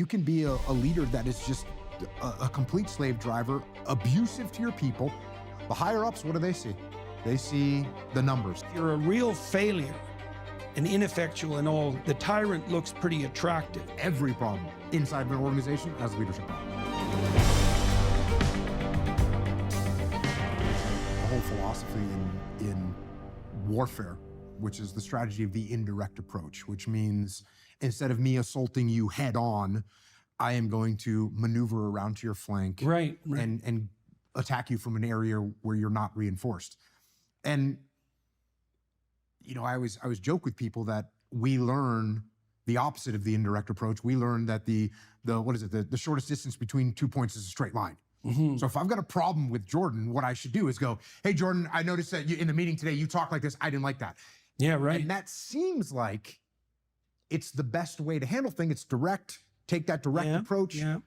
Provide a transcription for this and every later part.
can be a leader that is just a complete slave driver, abusive to your people. The higher ups, what do they see? They see the numbers. You're a real failure and ineffectual and all. The tyrant looks pretty attractive. Every problem inside of an organization has a leadership problem. The whole philosophy in warfare, which is the strategy of the indirect approach, which means instead of me assaulting you head on, I am going to maneuver around to your flank and attack you from an area where you're not reinforced. And you know, I always joke with people that we learn the opposite of the indirect approach. We learn that the shortest distance between 2 points is a straight line. Mm-hmm. So if I've got a problem with Jordan, what I should do is go, hey, Jordan, I noticed that in the meeting today, you talked like this. I didn't like that. Yeah, right. And that seems like it's the best way to handle things. It's direct, take that direct approach. Yeah.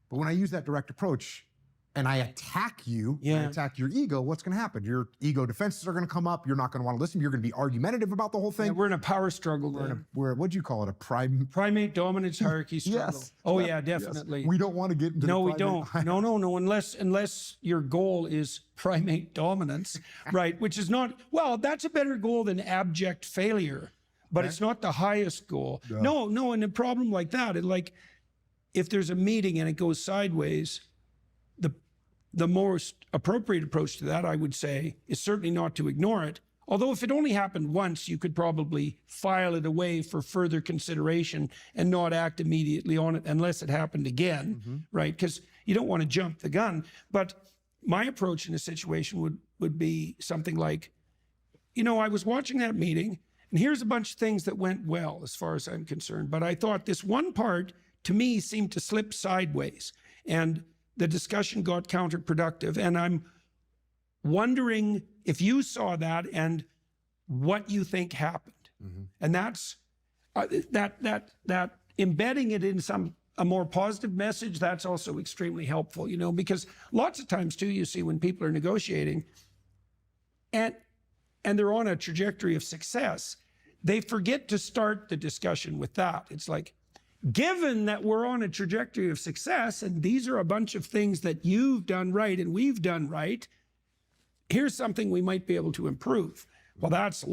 But when I use that direct approach and I attack you, I attack your ego, what's going to happen? Your ego defenses are going to come up. You're not going to want to listen. You're going to be argumentative about the whole thing. Yeah, we're in a power struggle. What'd you call it? Primate dominance hierarchy struggle. Yes. Oh yeah, definitely. Yes. We don't want to get into No, we don't. No. Unless your goal is primate dominance, right? Which is not, well, that's a better goal than abject failure, but it's not the highest goal. No. And a problem like that, if there's a meeting and it goes sideways, the most appropriate approach to that, I would say, is certainly not to ignore it. Although if it only happened once, you could probably file it away for further consideration and not act immediately on it unless it happened again, right? Because you don't want to jump the gun. But my approach in a situation would be something like, you know, I was watching that meeting, and here's a bunch of things that went well as far as I'm concerned. But I thought this one part, to me, seemed to slip sideways. And the discussion got counterproductive. And I'm wondering if you saw that and what you think happened. Mm-hmm. And that's that embedding it in a more positive message, that's also extremely helpful, you know, because lots of times too, you see when people are negotiating and they're on a trajectory of success, they forget to start the discussion with that. It's like, given that we're on a trajectory of success and these are a bunch of things that you've done right and we've done right, here's something we might be able to improve. Well, that's a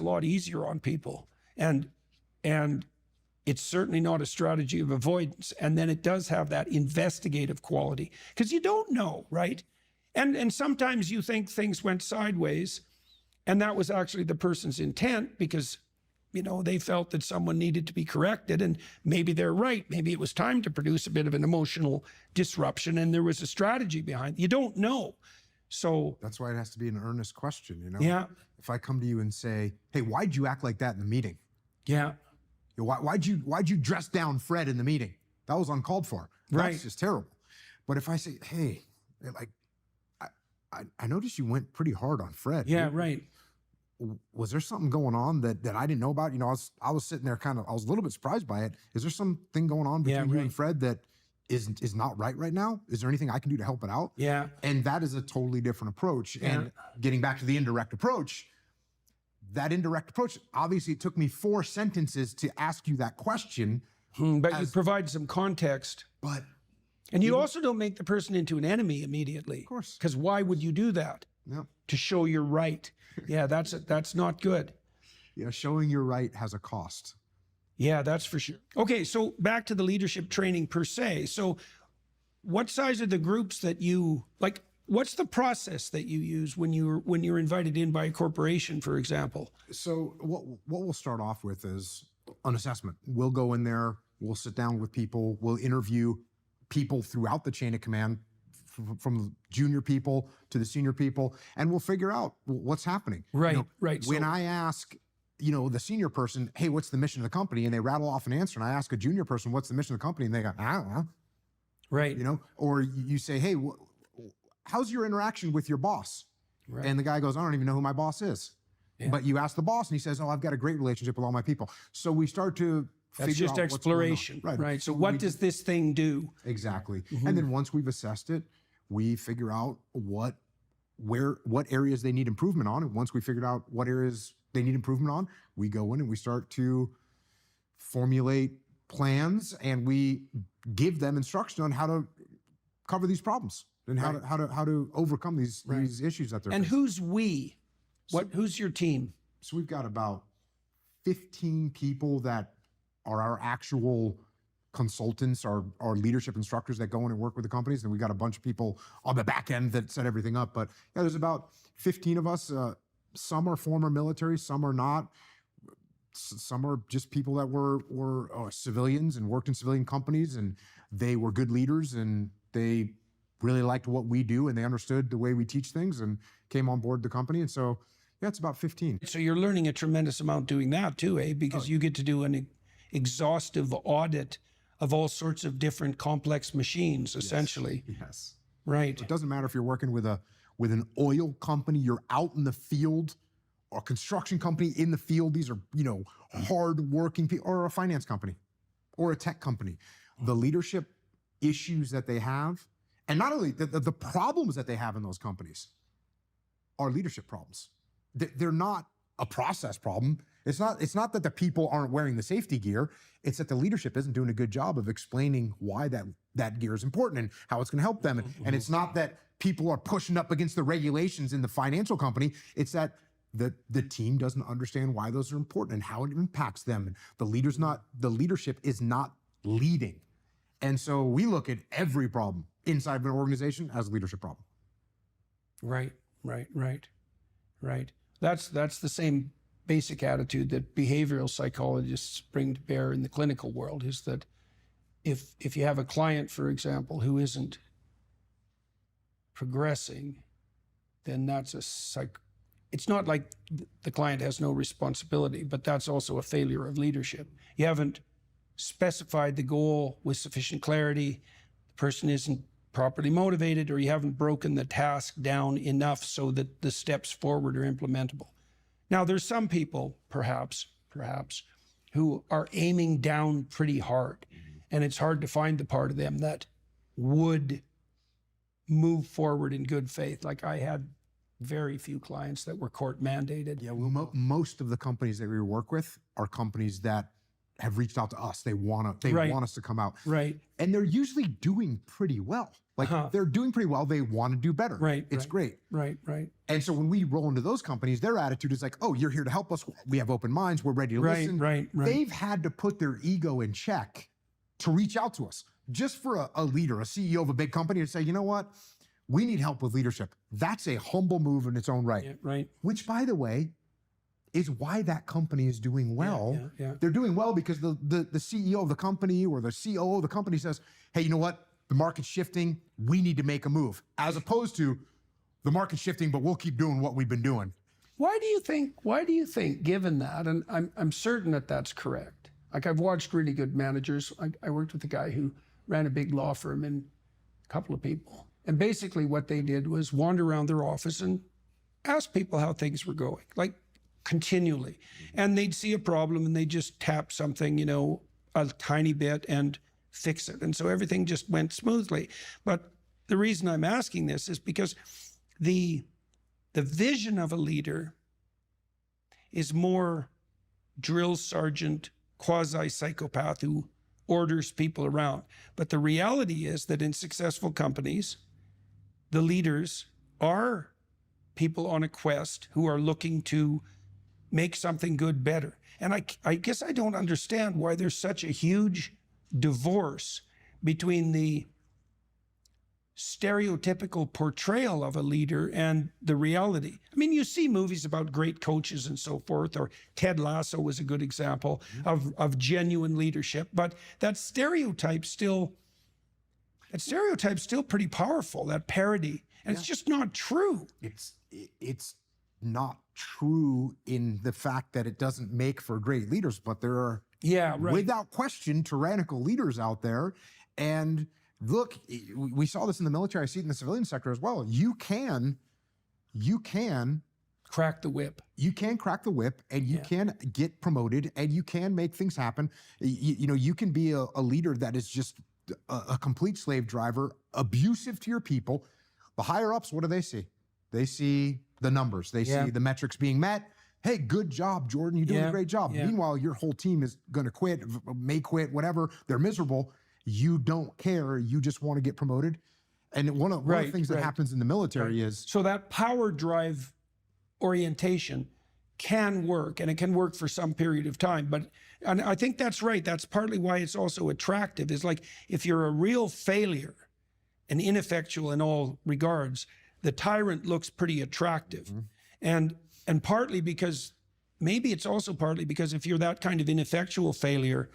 lot easier on people. And it's certainly not a strategy of avoidance. And then it does have that investigative quality because you don't know, right? And sometimes you think things went sideways and that was actually the person's intent because you know, they felt that someone needed to be corrected and maybe they're right. Maybe it was time to produce a bit of an emotional disruption and there was a strategy behind it. You don't know. So that's why it has to be an earnest question, you know? Yeah. If I come to you and say, hey, why'd you act like that in the meeting? Yeah. Why'd you dress down Fred in the meeting? That was uncalled for. Right. That's just terrible. But if I say, hey, like, I noticed you went pretty hard on Fred. Yeah, right. Was there something going on that I didn't know about? You know, I was sitting there I was a little bit surprised by it. Is there something going on between you and Fred that is not right now? Is there anything I can do to help it out? Yeah. And that is a totally different approach. Yeah. And getting back to the indirect approach, obviously it took me 4 sentences to ask you that question. But you provide some context. And you also don't make the person into an enemy immediately. Of course. Because why would you do that? No. To show you're right. Yeah, that's not good. Yeah, showing you're right has a cost. Yeah, that's for sure. Okay, so back to the leadership training per se. So what size are the groups that you, like, what's the process that you use when you're invited in by a corporation, for example? So what we'll start off with is an assessment. We'll go in there, we'll sit down with people, we'll interview people throughout the chain of command, from the junior people to the senior people, and we'll figure out what's happening. Right, you know, right. When I ask, you know, the senior person, hey, what's the mission of the company? And they rattle off an answer, and I ask a junior person, what's the mission of the company? And they go, I don't know. Right. You know, or you say, hey, how's your interaction with your boss? Right. And the guy goes, I don't even know who my boss is. Yeah. But you ask the boss, and he says, oh, I've got a great relationship with all my people. So we start to That's just exploration, right? So what does this thing do? Exactly. Mm-hmm. And then once we've assessed it, we figure out what areas they need improvement on. And once we figured out what areas they need improvement on, we go in and we start to formulate plans and we give them instruction on how to cover these problems and how to overcome these issues that they're And facing. who's we? Who's your team? So we've got about 15 people that are our actual consultants, our leadership instructors that go in and work with the companies. And we got a bunch of people on the back end that set everything up. But yeah, there's about 15 of us. Some are former military, some are not. Some are just people that were civilians and worked in civilian companies, and they were good leaders and they really liked what we do and they understood the way we teach things and came on board the company. And so, yeah, it's about 15. So you're learning a tremendous amount doing that too, eh? Because you get to do an exhaustive audit of all sorts of different complex machines, essentially. Yes. Right. It doesn't matter if you're working with an oil company, you're out in the field, or a construction company in the field. These are, hard working people, or a finance company or a tech company. The leadership issues that they have, and not only the problems that they have in those companies are leadership problems. They're not a process problem. It's not that the people aren't wearing the safety gear. It's that the leadership isn't doing a good job of explaining why that gear is important and how it's going to help them. And it's not that people are pushing up against the regulations in the financial company. It's that the team doesn't understand why those are important and how it impacts them. And the leadership is not leading. And so we look at every problem inside of an organization as a leadership problem. Right. That's the same basic attitude that behavioral psychologists bring to bear in the clinical world, is that if you have a client, for example, who isn't progressing, then that's it's not like the client has no responsibility, but that's also a failure of leadership. You haven't specified the goal with sufficient clarity, the person isn't properly motivated, or you haven't broken the task down enough so that the steps forward are implementable. Now, there's some people, perhaps, who are aiming down pretty hard, and it's hard to find the part of them that would move forward in good faith. Like, I had very few clients that were court mandated. Yeah, well, most of the companies that we work with are companies that have reached out to us. They want us to come out. Right. And they're usually doing pretty well. Like they're doing pretty well. They want to do better. Right. It's great. Right. And so when we roll into those companies, their attitude is like, oh, you're here to help us. We have open minds. We're ready to listen. Right. They've had to put their ego in check to reach out to us. Just for a leader, a CEO of a big company to say, you know what? We need help with leadership. That's a humble move in its own right. Yeah, right. Which, by the way, is why that company is doing well. Yeah. They're doing well because the CEO of the company or the COO of the company says, hey, you know what? The market's shifting. We need to make a move. As opposed to the market's shifting, but we'll keep doing what we've been doing. Why do you think, given that, and I'm certain that that's correct. Like, I've watched really good managers. I worked with a guy who ran a big law firm and a couple of people. And basically what they did was wander around their office and ask people how things were going, like continually. And they'd see a problem and they'd just tap something, a tiny bit and fix it. And so everything just went smoothly. But the reason I'm asking this is because the vision of a leader is more drill sergeant, quasi-psychopath who orders people around. But the reality is that in successful companies, the leaders are people on a quest who are looking to make something good better. And I guess I don't understand why there's such a huge divorce between the stereotypical portrayal of a leader and the reality. I mean, you see movies about great coaches and so forth, or Ted Lasso was a good example of genuine leadership, but that stereotype's still pretty powerful, that parody. And it's just not true. It's not true in the fact that it doesn't make for great leaders, but there are, without question, tyrannical leaders out there. And look, we saw this in the military. I see it in the civilian sector as well. You can crack the whip. You can crack the whip, and you can get promoted, and you can make things happen. You can be a leader that is just a complete slave driver, abusive to your people. The higher ups, what do they see? They see the numbers. They see the metrics being met. hey, good job, Jordan. You're doing a great job. Yeah. Meanwhile, your whole team is going to quit, may quit, whatever. They're miserable. You don't care. You just want to get promoted. And one of the things that happens in the military is... So that power drive orientation can work, and it can work for some period of time. And I think that's right. That's partly why it's also attractive, is like, if you're a real failure and ineffectual in all regards, the tyrant looks pretty attractive. And partly because, maybe it's also partly because if you're that kind of ineffectual failure,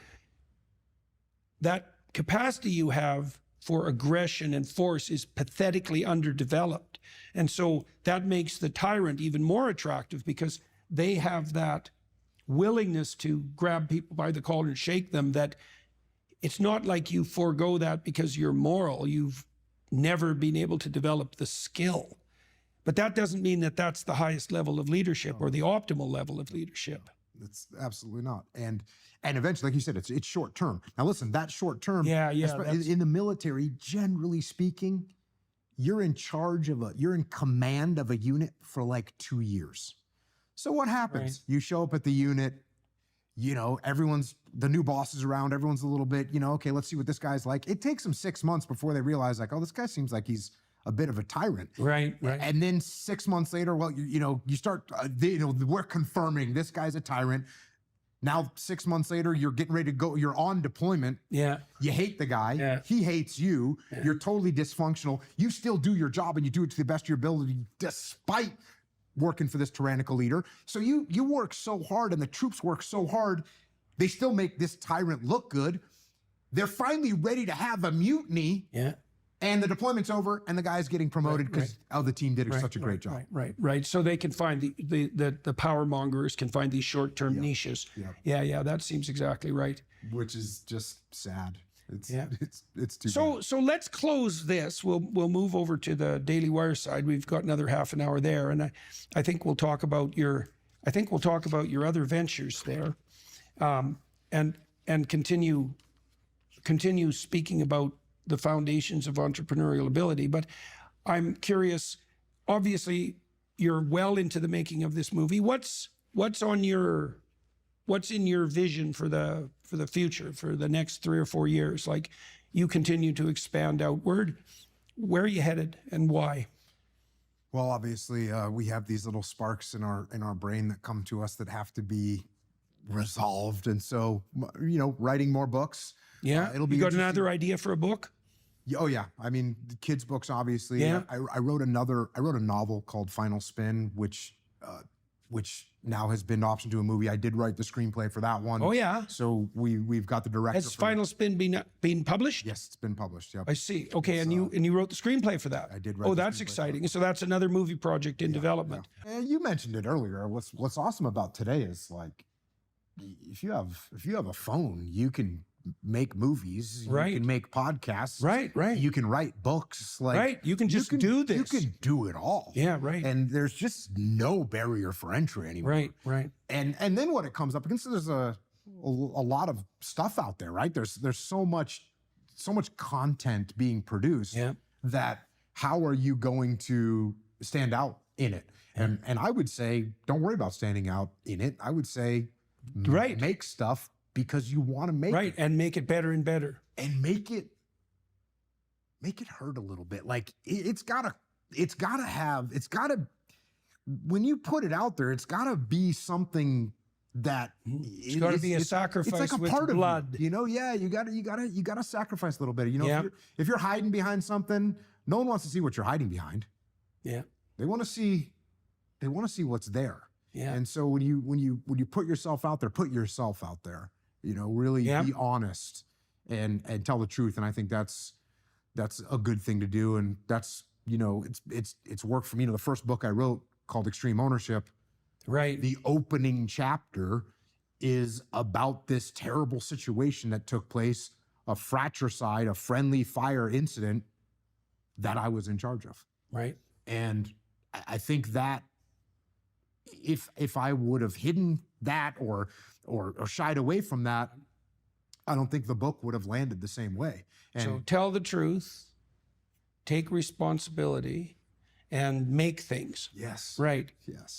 that capacity you have for aggression and force is pathetically underdeveloped. And so that makes the tyrant even more attractive, because they have that willingness to grab people by the collar and shake them, that it's not like you forego that because you're moral. You've never been able to develop the skill. But that doesn't mean that that's the highest level of leadership or the optimal level of leadership. It's absolutely not. And eventually, like you said, it's short term. Now listen, that short term, in the military, generally speaking, you're in command of a unit for like 2 years. So what happens? You show up at the unit, you know, the new boss is around, everyone's a little bit, you know, okay, let's see what this guy's like. It takes them 6 months before they realize, like, oh, this guy seems like he's a bit of a tyrant. Right. And then 6 months later, well, you start, we're confirming this guy's a tyrant. Now, 6 months later, you're getting ready to go, you're on deployment. Yeah. You hate the guy. Yeah. He hates you. Yeah. You're totally dysfunctional. You still do your job, and you do it to the best of your ability, despite working for this tyrannical leader. So you work so hard, and the troops work so hard, they still make this tyrant look good. They're finally ready to have a mutiny. Yeah. And the deployment's over, and the guy's getting promoted because the team did such a great job. Right. So they can find the power mongers can find these short-term niches. Yeah. That seems exactly right. Which is just sad. It's too bad. So let's close this. We'll move over to the Daily Wire side. We've got another half an hour there, and I think we'll talk about your other ventures there, and continue speaking about the foundations of entrepreneurial ability. But I'm curious, obviously you're well into the making of this movie. What's in your vision for the future, for the next 3 or 4 years? Like, you continue to expand outward. Where are you headed, and why? Well, obviously, we have these little sparks in our brain that come to us that have to be resolved. And so, writing more books. Yeah. It'll be. You got another idea for a book? Oh yeah. I mean, the kids' books, obviously. Yeah. I wrote a novel called Final Spin, which now has been optioned to a movie. I did write the screenplay for that one. Oh yeah. So we've got the director. Has Final Spin been published? Yes, it's been published. Yep. I see. Okay, and you wrote the screenplay for that. I did write. Oh, that's exciting. So that's another movie project in development. Yeah. You mentioned it earlier. What's awesome about today is, like, if you have a phone, you can make movies. You can make podcasts. Right. You can write books. You can just do this. You can do it all. Yeah, right. And there's just no barrier for entry anymore. Right. And then what it comes up against, there's a lot of stuff out there, right? There's so much content being produced that how are you going to stand out in it? And I would say, don't worry about standing out in it. I would say, make stuff because you want to make it. And make it better and better. And make it hurt a little bit. Like, when you put it out there, it's gotta be something that it's got to be a sacrifice. It's like a with part blood. of you. You gotta sacrifice a little bit. If you're hiding behind something, no one wants to see what you're hiding behind. Yeah. They want to see what's there. Yeah. And so when you put yourself out there, put yourself out there. Really be honest and tell the truth. And I think that's a good thing to do. And that's, it's worked for me. The first book I wrote, called Extreme Ownership. Right. The opening chapter is about this terrible situation that took place, a fratricide, a friendly fire incident that I was in charge of. Right. And I think that if I would have hidden that or shied away from that, I don't think the book would have landed the same way. And so tell the truth, take responsibility, and make things. Yes. Right. Yes.